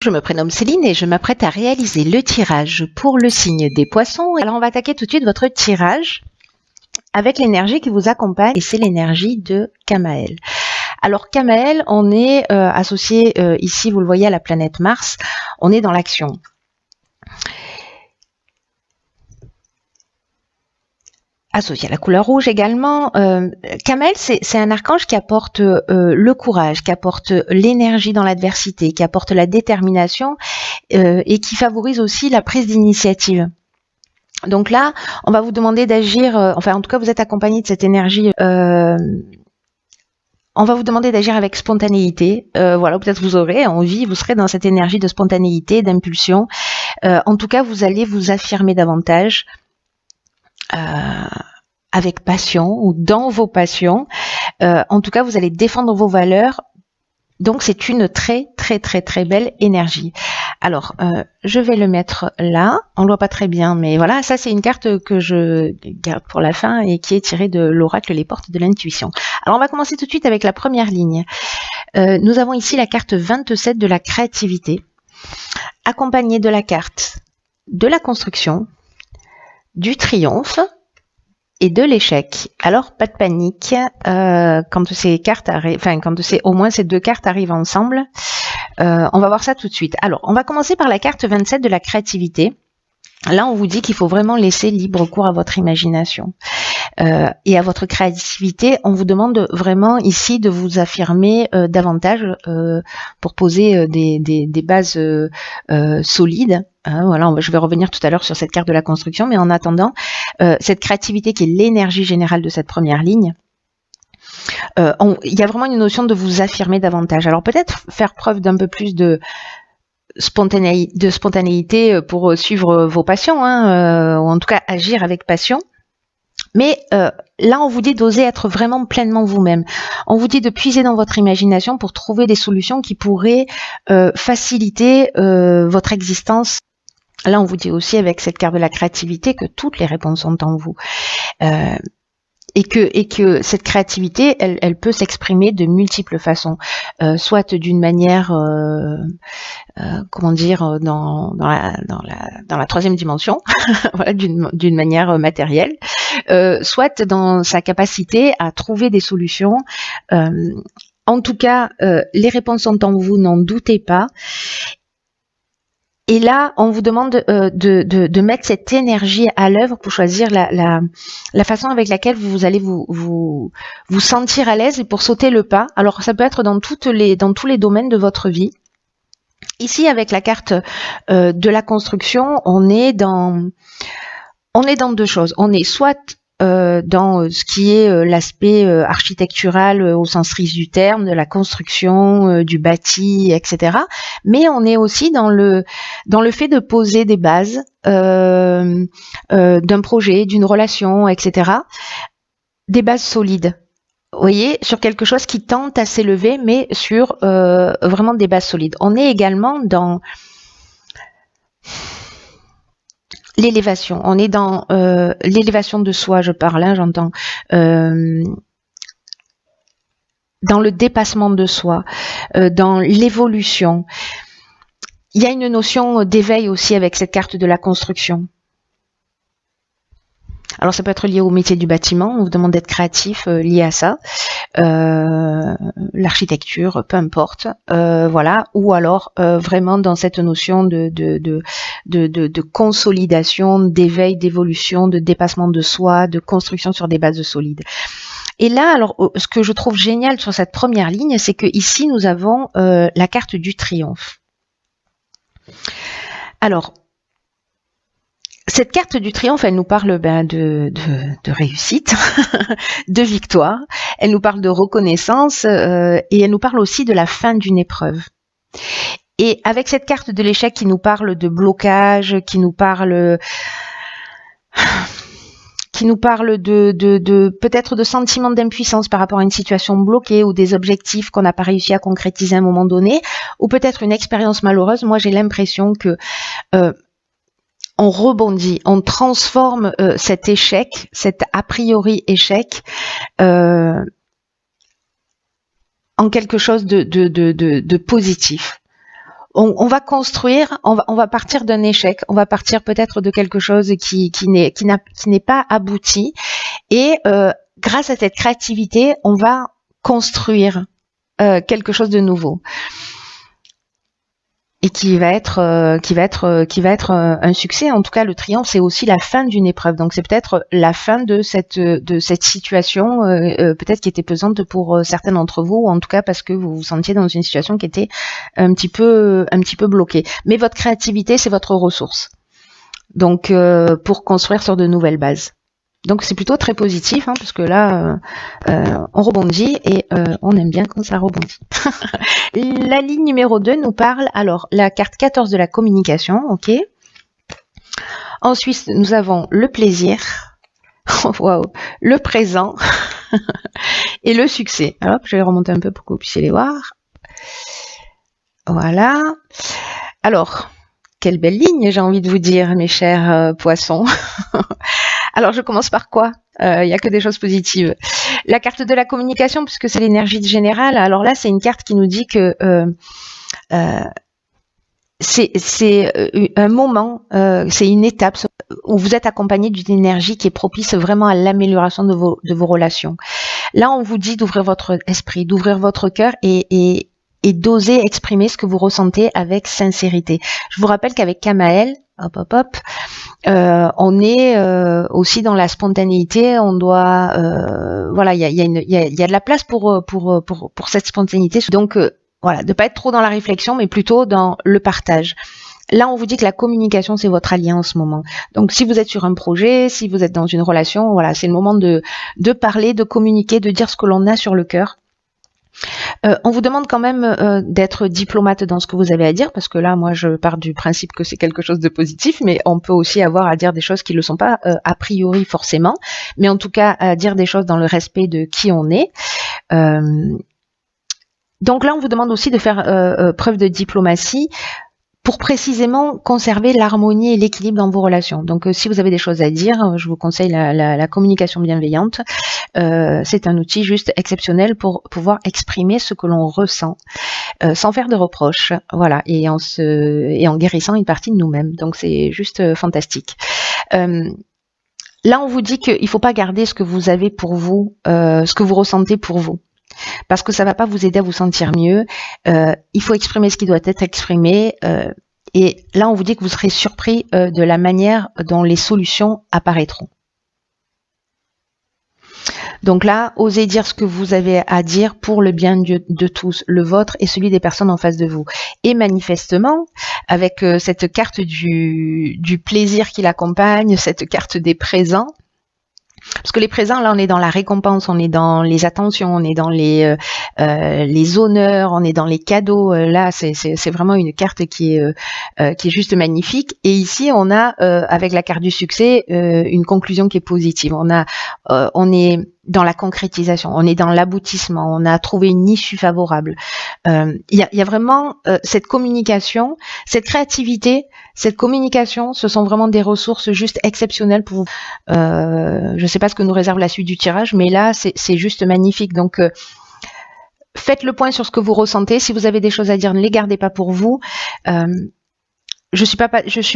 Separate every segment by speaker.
Speaker 1: Je me prénomme Céline et je m'apprête à réaliser le tirage pour le signe des poissons. Alors on va attaquer tout de suite votre tirage avec l'énergie qui vous accompagne et c'est l'énergie de Kamael. Alors Kamael, on est associé ici, vous le voyez, à la planète Mars, on est dans l'action. Associé à la couleur rouge également. Kamael, c'est un archange qui apporte le courage, qui apporte l'énergie dans l'adversité, qui apporte la détermination et qui favorise aussi la prise d'initiative. Donc là, on va vous demander d'agir, enfin en tout cas vous êtes accompagné de cette énergie, on va vous demander d'agir avec spontanéité, voilà, peut-être vous aurez envie, vous serez dans cette énergie de spontanéité, d'impulsion, en tout cas vous allez vous affirmer davantage, avec passion ou dans vos passions. En tout cas, vous allez défendre vos valeurs. Donc, c'est une très belle énergie. Alors, je vais le mettre là. On ne le voit pas très bien, mais voilà, ça c'est une carte que je garde pour la fin et qui est tirée de l'oracle Les Portes de l'Intuition. Alors, on va commencer tout de suite avec la première ligne. Nous avons ici la carte 27 de la créativité, accompagnée de la carte de la construction, du triomphe et de l'échec. Alors pas de panique quand ces cartes arrivent, enfin quand au moins ces deux cartes arrivent ensemble. On va voir ça tout de suite. Alors on va commencer par la carte 27 de la créativité. Là on vous dit qu'il faut vraiment laisser libre cours à votre imagination et à votre créativité. On vous demande vraiment ici de vous affirmer davantage pour poser des bases solides. Voilà, je vais revenir tout à l'heure sur cette carte de la construction, mais en attendant, cette créativité qui est l'énergie générale de cette première ligne, il y a vraiment une notion de vous affirmer davantage. Alors peut-être faire preuve d'un peu plus de spontanéité pour suivre vos passions, ou en tout cas agir avec passion. Mais là, on vous dit d'oser être vraiment pleinement vous-même. On vous dit de puiser dans votre imagination pour trouver des solutions qui pourraient faciliter votre existence. Là, on vous dit aussi avec cette carte de la créativité que toutes les réponses sont en vous. Et que cette créativité, elle peut s'exprimer de multiples façons, soit d'une manière, comment dire, dans la troisième dimension, voilà, d'une manière matérielle, soit dans sa capacité à trouver des solutions. En tout cas, les réponses sont en vous, n'en doutez pas. Et là, on vous demande de mettre cette énergie à l'œuvre pour choisir la façon avec laquelle vous allez vous sentir à l'aise et pour sauter le pas. Alors, ça peut être dans tous les domaines de votre vie. Ici, avec la carte de la construction, on est dans deux choses. On est soit dans ce qui est l'aspect architectural au sens strict du terme, de la construction, du bâti, etc. Mais on est aussi dans le fait de poser des bases d'un projet, d'une relation, etc. Des bases solides. Vous voyez, sur quelque chose qui tente à s'élever, mais sur vraiment des bases solides. On est également dans l'élévation, on est dans l'élévation de soi, je parle, j'entends, dans le dépassement de soi, dans l'évolution. Il y a une notion d'éveil aussi avec cette carte de la construction. Alors ça peut être lié au métier du bâtiment, on vous demande d'être créatif lié à ça, l'architecture, peu importe, voilà, ou alors vraiment dans cette notion de consolidation, d'éveil, d'évolution, de dépassement de soi, de construction sur des bases solides. Et là, alors, ce que je trouve génial sur cette première ligne, c'est que ici nous avons la carte du triomphe. Alors, cette carte du triomphe, elle nous parle de réussite, de victoire, elle nous parle de reconnaissance et elle nous parle aussi de la fin d'une épreuve. Et avec cette carte de l'échec qui nous parle de blocage, qui nous parle de peut-être de sentiments d'impuissance par rapport à une situation bloquée ou des objectifs qu'on n'a pas réussi à concrétiser à un moment donné, ou peut-être une expérience malheureuse, moi j'ai l'impression que on rebondit, on transforme cet échec, cet a priori échec, en quelque chose de positif. on va construire, on va partir d'un échec, on va partir peut-être de quelque chose qui n'est pas abouti, et grâce à cette créativité, on va construire quelque chose de nouveau et qui va être un succès. En tout cas, le triomphe, c'est aussi la fin d'une épreuve. Donc c'est peut-être la fin de cette situation, peut-être qui était pesante pour certains d'entre vous, ou en tout cas parce que vous vous sentiez dans une situation qui était un petit peu bloquée. Mais votre créativité, c'est votre ressource. Donc pour construire sur de nouvelles bases. Donc c'est plutôt très positif, hein, parce que là, on rebondit et on aime bien quand ça rebondit. La ligne numéro 2 nous parle, alors la carte 14 de la communication, ok. Ensuite, nous avons le plaisir, wow, le présent et le succès. Alors, je vais remonter un peu pour que vous puissiez les voir. Voilà. Alors, quelle belle ligne, j'ai envie de vous dire, mes chers poissons. Alors, je commence par quoi? Il n'y a que des choses positives. La carte de la communication, puisque c'est l'énergie générale. Alors là, c'est une carte qui nous dit que c'est un moment, c'est une étape où vous êtes accompagné d'une énergie qui est propice vraiment à l'amélioration de vos relations. Là, on vous dit d'ouvrir votre esprit, d'ouvrir votre cœur et d'oser exprimer ce que vous ressentez avec sincérité. Je vous rappelle qu'avec Kamael, on est aussi dans la spontanéité. On doit, voilà, il y a de la place pour cette spontanéité. Donc voilà, de pas être trop dans la réflexion, mais plutôt dans le partage. Là, on vous dit que la communication, c'est votre allié en ce moment. Donc, si vous êtes sur un projet, si vous êtes dans une relation, voilà, c'est le moment de parler, de communiquer, de dire ce que l'on a sur le cœur. On vous demande quand même d'être diplomate dans ce que vous avez à dire, parce que là, moi, je pars du principe que c'est quelque chose de positif, mais on peut aussi avoir à dire des choses qui ne le sont pas a priori forcément, mais en tout cas, à dire des choses dans le respect de qui on est. Donc là, on vous demande aussi de faire preuve de diplomatie pour précisément conserver l'harmonie et l'équilibre dans vos relations. Donc si vous avez des choses à dire, je vous conseille la communication bienveillante. C'est un outil juste exceptionnel pour pouvoir exprimer ce que l'on ressent sans faire de reproches, voilà, et en guérissant une partie de nous-mêmes. Donc c'est juste fantastique. Là, on vous dit qu'il ne faut pas garder ce que vous avez pour vous, ce que vous ressentez pour vous, parce que ça va pas vous aider à vous sentir mieux. Il faut exprimer ce qui doit être exprimé. Et là, on vous dit que vous serez surpris de la manière dont les solutions apparaîtront. Donc là, osez dire ce que vous avez à dire pour le bien de tous, le vôtre et celui des personnes en face de vous. Et manifestement, avec cette carte du plaisir qui l'accompagne, cette carte des présents, parce que les présents, là, on est dans la récompense, on est dans les attentions, on est dans les honneurs, on est dans les cadeaux. Là, c'est vraiment une carte qui est juste magnifique. Et ici, on a, avec la carte du succès, une conclusion qui est positive. On est dans la concrétisation, on est dans l'aboutissement, on a trouvé une issue favorable. Il y a vraiment cette communication, cette créativité, cette communication, ce sont vraiment des ressources juste exceptionnelles pour vous. Je ne sais pas ce que nous réserve la suite du tirage, mais là, c'est juste magnifique. Donc, faites le point sur ce que vous ressentez. Si vous avez des choses à dire, ne les gardez pas pour vous. Je suis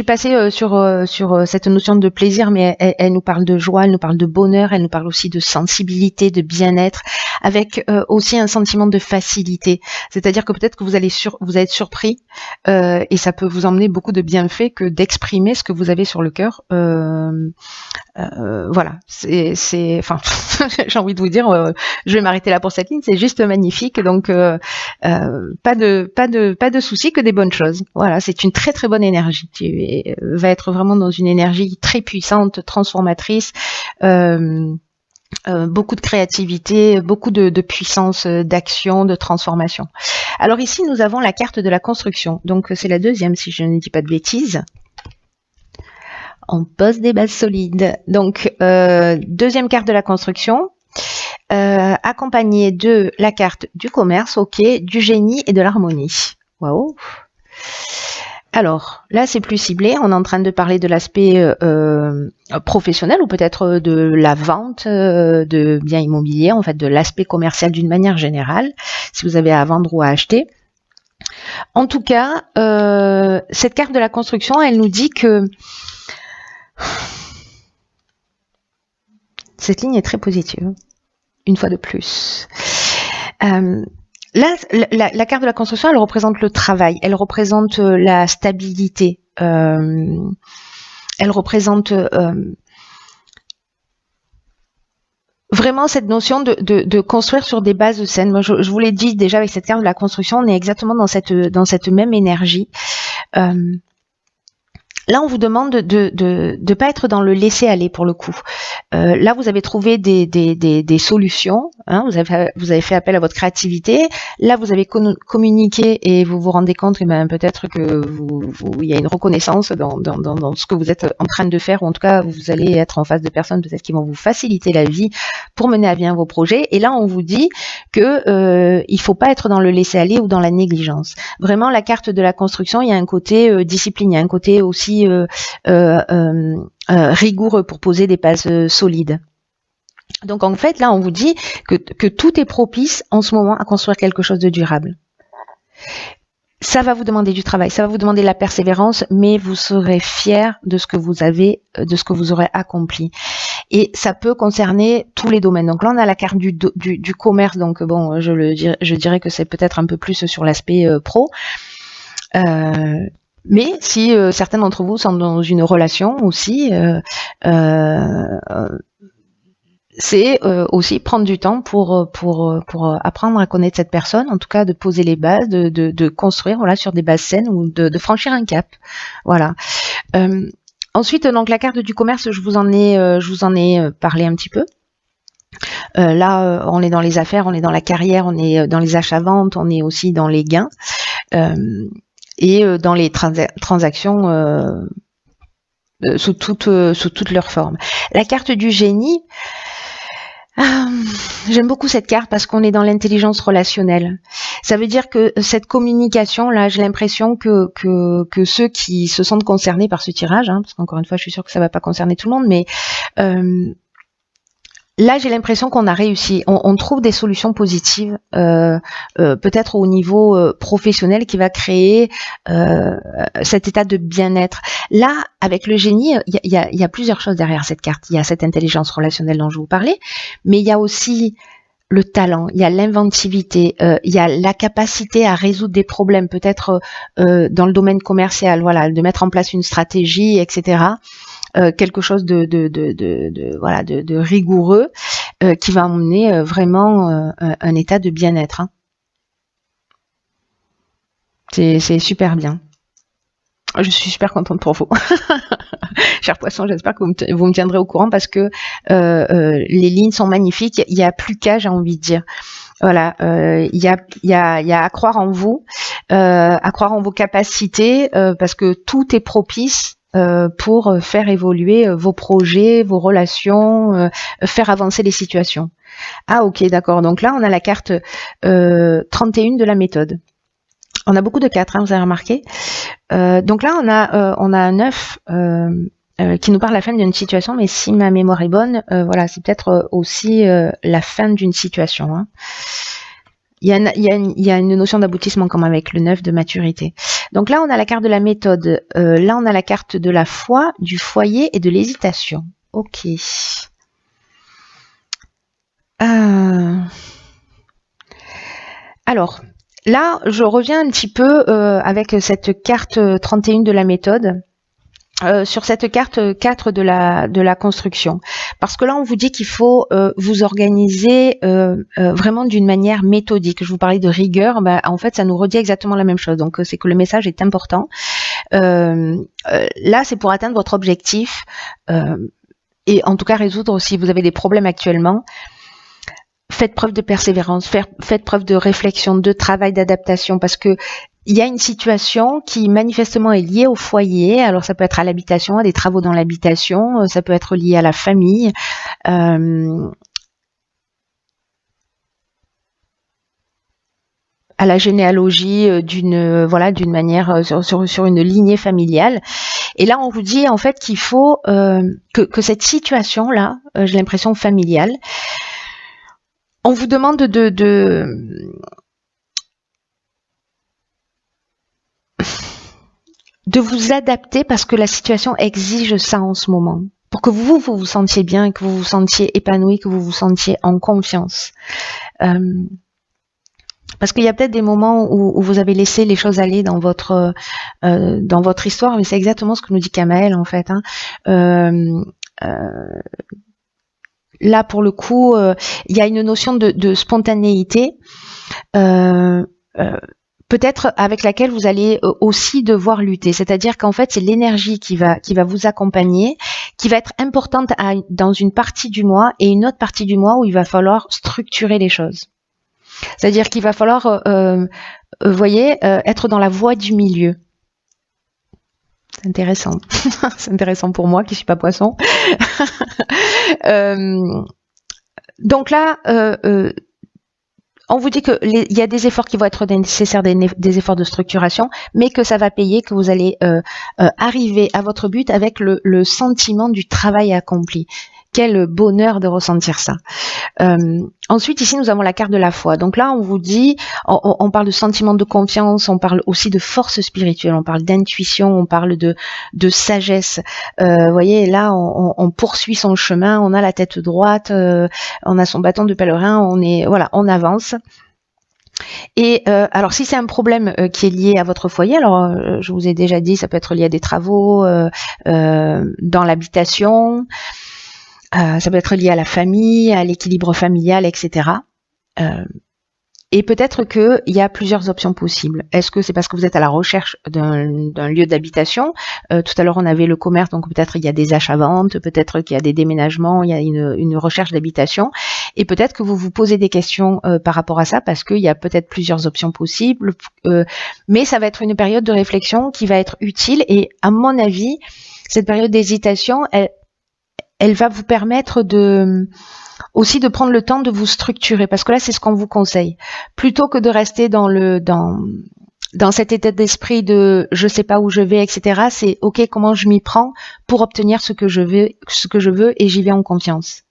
Speaker 1: passée sur cette notion de plaisir, mais elle nous parle de joie, elle nous parle de bonheur, elle nous parle aussi de sensibilité, de bien-être, avec aussi un sentiment de facilité. C'est-à-dire que peut-être que vous allez être surpris et ça peut vous emmener beaucoup de bienfaits que d'exprimer ce que vous avez sur le cœur. Voilà, enfin, j'ai envie de vous dire, je vais m'arrêter là pour cette ligne. C'est juste magnifique, donc pas de soucis, que des bonnes choses. Voilà, c'est une très très bonne énergie. Tu vas être vraiment dans une énergie très puissante, transformatrice, beaucoup de créativité, beaucoup de puissance, d'action, de transformation. Alors ici, nous avons la carte de la construction. Donc c'est la deuxième, si je ne dis pas de bêtises. On pose des bases solides. Donc deuxième carte de la construction, accompagnée de la carte du commerce, ok, du génie et de l'harmonie. Waouh. Alors, là, c'est plus ciblé. On est en train de parler de l'aspect professionnel ou peut-être de la vente de biens immobiliers, en fait, de l'aspect commercial d'une manière générale, si vous avez à vendre ou à acheter. En tout cas, cette carte de la construction, elle nous dit que cette ligne est très positive, une fois de plus. Là, la carte de la construction, elle représente le travail, elle représente la stabilité, elle représente vraiment cette notion de construire sur des bases saines. Moi, je vous l'ai dit déjà avec cette carte de la construction, on est exactement dans cette même énergie. Là, on vous demande de pas être dans le laisser-aller pour le coup. Là, vous avez trouvé des solutions. Hein, vous avez fait appel à votre créativité. Là, vous avez communiqué et vous vous rendez compte que peut-être que il y a une reconnaissance dans ce que vous êtes en train de faire, ou en tout cas, vous allez être en face de personnes peut-être qui vont vous faciliter la vie pour mener à bien vos projets. Et là, on vous dit que il faut pas être dans le laisser-aller ou dans la négligence. Vraiment, la carte de la construction, il y a un côté discipline, il y a un côté aussi rigoureux pour poser des bases solides. Donc en fait, là, on vous dit que tout est propice en ce moment à construire quelque chose de durable. Ça va vous demander du travail, ça va vous demander de la persévérance, mais vous serez fiers de ce que vous avez, de ce que vous aurez accompli. Et ça peut concerner tous les domaines. Donc là, on a la carte du commerce. Donc bon, je dirais que c'est peut-être un peu plus sur l'aspect pro. Mais si certains d'entre vous sont dans une relation aussi, c'est aussi prendre du temps pour apprendre à connaître cette personne, en tout cas de poser les bases, de construire voilà sur des bases saines ou de franchir un cap. Voilà. Ensuite, donc la carte du commerce, je vous en ai parlé un petit peu. Là, on est dans les affaires, on est dans la carrière, on est dans les achats-ventes, on est aussi dans les gains. Et dans les transactions sous toutes leurs formes. La carte du génie, j'aime beaucoup cette carte parce qu'on est dans l'intelligence relationnelle. Ça veut dire que cette communication, là, j'ai l'impression que ceux qui se sentent concernés par ce tirage, hein, parce qu'encore une fois, je suis sûre que ça va pas concerner tout le monde, mais là, j'ai l'impression qu'on a réussi. On trouve des solutions positives, peut-être au niveau professionnel, qui va créer cet état de bien-être. Là, avec le génie, il y a plusieurs choses derrière cette carte. Il y a cette intelligence relationnelle dont je vous parlais, mais il y a aussi le talent, il y a l'inventivité, il y a la capacité à résoudre des problèmes, peut-être dans le domaine commercial, voilà, de mettre en place une stratégie, etc. Quelque chose de rigoureux qui va emmener vraiment un état de bien-être. Hein. C'est super bien. Je suis super contente pour vous. Chers poissons, j'espère que vous me tiendrez au courant parce que les lignes sont magnifiques. Il n'y a plus qu'à, j'ai envie de dire. Voilà, il y a à croire en vous, à croire en vos capacités, parce que tout est propice pour faire évoluer vos projets, vos relations, faire avancer les situations. Ah ok, d'accord. Donc là, on a la carte 31 de la méthode. On a beaucoup de 4, hein, vous avez remarqué. Donc là, on a un 9 qui nous parle de la fin d'une situation, mais si ma mémoire est bonne, voilà, c'est peut-être aussi la fin d'une situation. Hein. Il y a une notion d'aboutissement comme avec le 9 de maturité. Donc là, on a la carte de la méthode. Là, on a la carte de la foi, du foyer et de l'hésitation. Ok. Alors, là, je reviens un petit peu avec cette carte 31 de la méthode. Sur cette carte 4 de la construction. Parce que là, on vous dit qu'il faut vous organiser vraiment d'une manière méthodique. Je vous parlais de rigueur, en fait, ça nous redit exactement la même chose. Donc, c'est que le message est important. Là, c'est pour atteindre votre objectif et en tout cas résoudre, si vous avez des problèmes actuellement, faites preuve de persévérance, faites preuve de réflexion, de travail, d'adaptation, parce que il y a une situation qui manifestement est liée au foyer. Alors ça peut être à l'habitation, à des travaux dans l'habitation, ça peut être lié à la famille. À la généalogie d'une manière sur une lignée familiale. Et là on vous dit en fait qu'il faut que cette situation là, j'ai l'impression familiale, on vous demande de vous adapter parce que la situation exige ça en ce moment. Pour que vous vous sentiez bien, que vous vous sentiez épanoui, que vous vous sentiez en confiance. Parce qu'il y a peut-être des moments où vous avez laissé les choses aller dans votre histoire, mais c'est exactement ce que nous dit Kamael en fait. Là, pour le coup, il y a une notion de spontanéité, peut-être avec laquelle vous allez aussi devoir lutter. C'est-à-dire qu'en fait, c'est l'énergie qui va vous accompagner, qui va être importante dans une partie du mois et une autre partie du mois où il va falloir structurer les choses. C'est-à-dire qu'il va falloir, voyez, être dans la voie du milieu. C'est intéressant. C'est intéressant pour moi qui suis pas poisson. Donc là, on vous dit que il y a des efforts qui vont être nécessaires, des efforts de structuration, mais que ça va payer, que vous allez arriver à votre but avec le sentiment du travail accompli. Quel bonheur de ressentir ça. Ensuite, ici, nous avons la carte de la foi. Donc là, on vous dit, on parle de sentiment de confiance, on parle aussi de force spirituelle, on parle d'intuition, on parle de sagesse. Vous voyez, là, on poursuit son chemin, on a la tête droite, on a son bâton de pèlerin, on avance. Et alors, si c'est un problème qui est lié à votre foyer, alors je vous ai déjà dit, ça peut être lié à des travaux dans l'habitation. Ça peut être lié à la famille, à l'équilibre familial, etc. Et peut-être qu'il y a plusieurs options possibles. Est-ce que c'est parce que vous êtes à la recherche d'un lieu d'habitation? Tout à l'heure, on avait le commerce, donc peut-être il y a des achats-ventes, peut-être qu'il y a des déménagements, il y a une recherche d'habitation. Et peut-être que vous vous posez des questions par rapport à ça, parce qu'il y a peut-être plusieurs options possibles. Mais ça va être une période de réflexion qui va être utile. Et à mon avis, cette période d'hésitation, elle va vous permettre aussi de prendre le temps de vous structurer, parce que là, c'est ce qu'on vous conseille. Plutôt que de rester dans cet état d'esprit de je sais pas où je vais, etc. C'est ok, comment je m'y prends pour obtenir ce que je veux et j'y vais en confiance.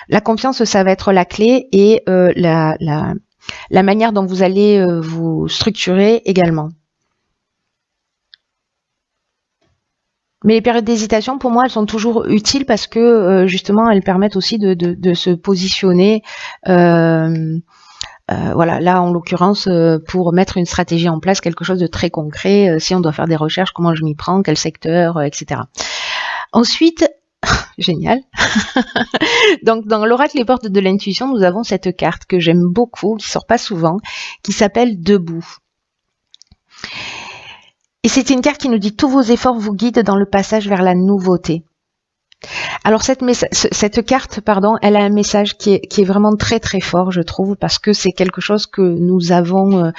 Speaker 1: La confiance, ça va être la clé et la manière dont vous allez vous structurer également. Mais les périodes d'hésitation, pour moi, elles sont toujours utiles parce que justement, elles permettent aussi de se positionner. Voilà, là, en l'occurrence, pour mettre une stratégie en place, quelque chose de très concret. Si on doit faire des recherches, comment je m'y prends, quel secteur, etc. Ensuite, génial. Donc, dans l'oracle Les Portes de l'intuition, nous avons cette carte que j'aime beaucoup, qui sort pas souvent, qui s'appelle Debout. Et c'est une carte qui nous dit tous vos efforts vous guident dans le passage vers la nouveauté. Alors cette carte, elle a un message qui est vraiment très très fort, je trouve, parce que c'est quelque chose que nous avons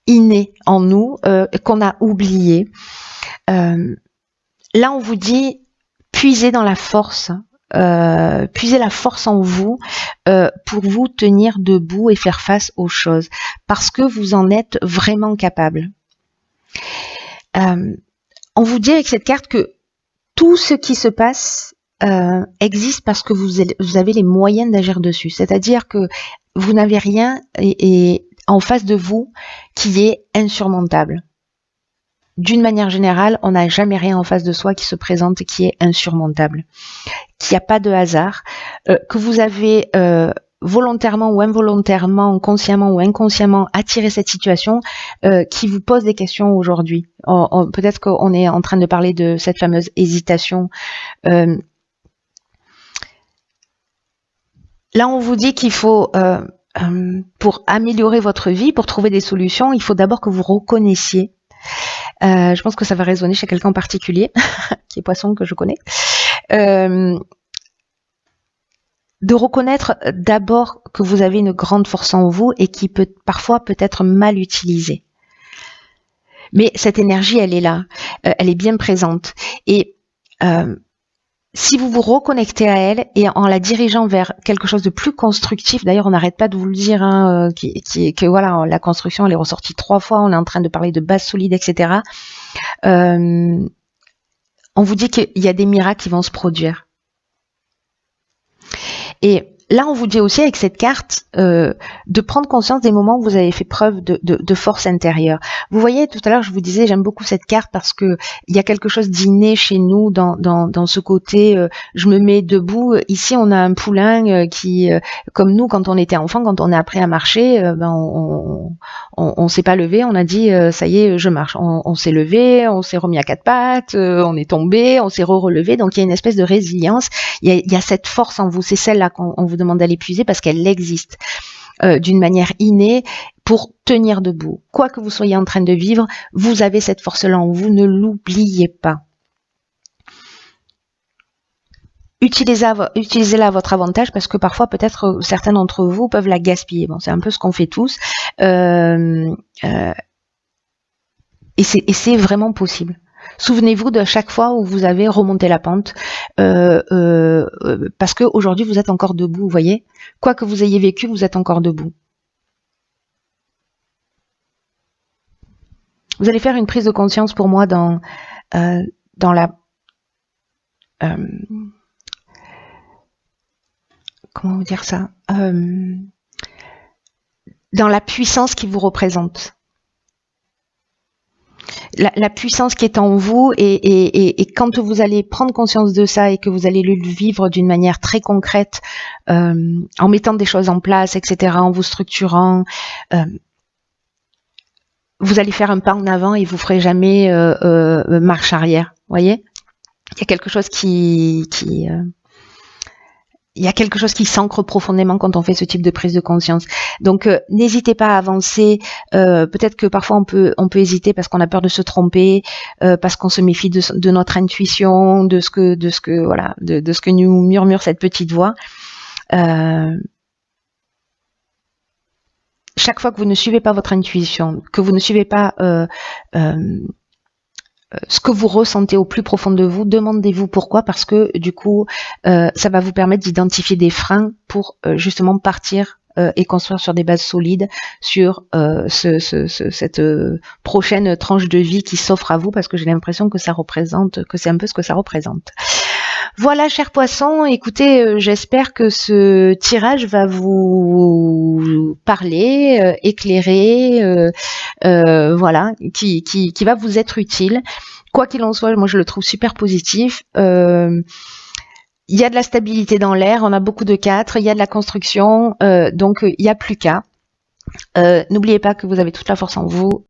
Speaker 1: inné en nous, qu'on a oublié. Là, on vous dit puisez dans la force. Puisez la force en vous pour vous tenir debout et faire face aux choses, parce que vous en êtes vraiment capable. On vous dit avec cette carte que tout ce qui se passe existe parce que vous avez les moyens d'agir dessus. C'est-à-dire que vous n'avez rien et en face de vous qui est insurmontable. D'une manière générale, on n'a jamais rien en face de soi qui se présente et qui est insurmontable. Qu'il n'y a pas de hasard, que vous avez volontairement ou involontairement, consciemment ou inconsciemment attiré cette situation qui vous pose des questions aujourd'hui. Peut-être qu'on est en train de parler de cette fameuse hésitation. Là, on vous dit qu'il faut, pour améliorer votre vie, pour trouver des solutions, il faut d'abord que vous reconnaissiez. Je pense que ça va résonner chez quelqu'un en particulier, qui est poisson, que je connais. De reconnaître d'abord que vous avez une grande force en vous et qui parfois peut être mal utilisée. Mais cette énergie, elle est là, elle est bien présente. Et si vous vous reconnectez à elle et en la dirigeant vers quelque chose de plus constructif, d'ailleurs on n'arrête pas de vous le dire, que voilà, la construction elle est ressortie 3 fois, on est en train de parler de base solide, etc. On vous dit qu'il y a des miracles qui vont se produire. Et là, on vous dit aussi avec cette carte de prendre conscience des moments où vous avez fait preuve de force intérieure. Vous voyez, tout à l'heure, je vous disais, j'aime beaucoup cette carte parce que il y a quelque chose d'inné chez nous dans ce côté je me mets debout. Ici, on a un poulain qui, comme nous, quand on était enfant, quand on a appris à marcher, on s'est pas levé, on a dit ça y est, je marche. On s'est levé, on s'est remis à quatre pattes, on est tombé, on s'est relevé. Donc il y a une espèce de résilience. Il y a cette force en vous. C'est celle-là qu'on vous demande d'aller puiser parce qu'elle existe d'une manière innée pour tenir debout. Quoi que vous soyez en train de vivre, vous avez cette force-là en vous. Ne l'oubliez pas. Utilisez-la à votre avantage parce que parfois peut-être certains d'entre vous peuvent la gaspiller. Bon, c'est un peu ce qu'on fait tous. Et c'est vraiment possible. Souvenez-vous de chaque fois où vous avez remonté la pente, parce qu'aujourd'hui vous êtes encore debout, vous voyez. Quoi que vous ayez vécu, vous êtes encore debout. Vous allez faire une prise de conscience pour moi dans la... comment vous dire ça, dans la puissance qui vous représente. La puissance qui est en vous et quand vous allez prendre conscience de ça et que vous allez le vivre d'une manière très concrète, en mettant des choses en place, etc., en vous structurant, vous allez faire un pas en avant et vous ferez jamais marche arrière. Voyez, il y a quelque chose il y a quelque chose qui s'ancre profondément quand on fait ce type de prise de conscience. Donc n'hésitez pas à avancer. Peut-être que parfois on peut hésiter parce qu'on a peur de se tromper, parce qu'on se méfie de notre intuition, de ce que nous murmure cette petite voix. Chaque fois que vous ne suivez pas votre intuition, que vous ne suivez pas ce que vous ressentez au plus profond de vous, demandez-vous pourquoi, parce que du coup, ça va vous permettre d'identifier des freins pour justement partir et construire sur des bases solides sur cette prochaine tranche de vie qui s'offre à vous, parce que j'ai l'impression que c'est un peu ce que ça représente. Voilà, chers poissons, écoutez, j'espère que ce tirage va vous parler, éclairer, voilà, qui va vous être utile. Quoi qu'il en soit, moi je le trouve super positif. Il y a de la stabilité dans l'air, on a beaucoup de 4, il y a de la construction, donc il n'y a plus qu'à. N'oubliez pas que vous avez toute la force en vous.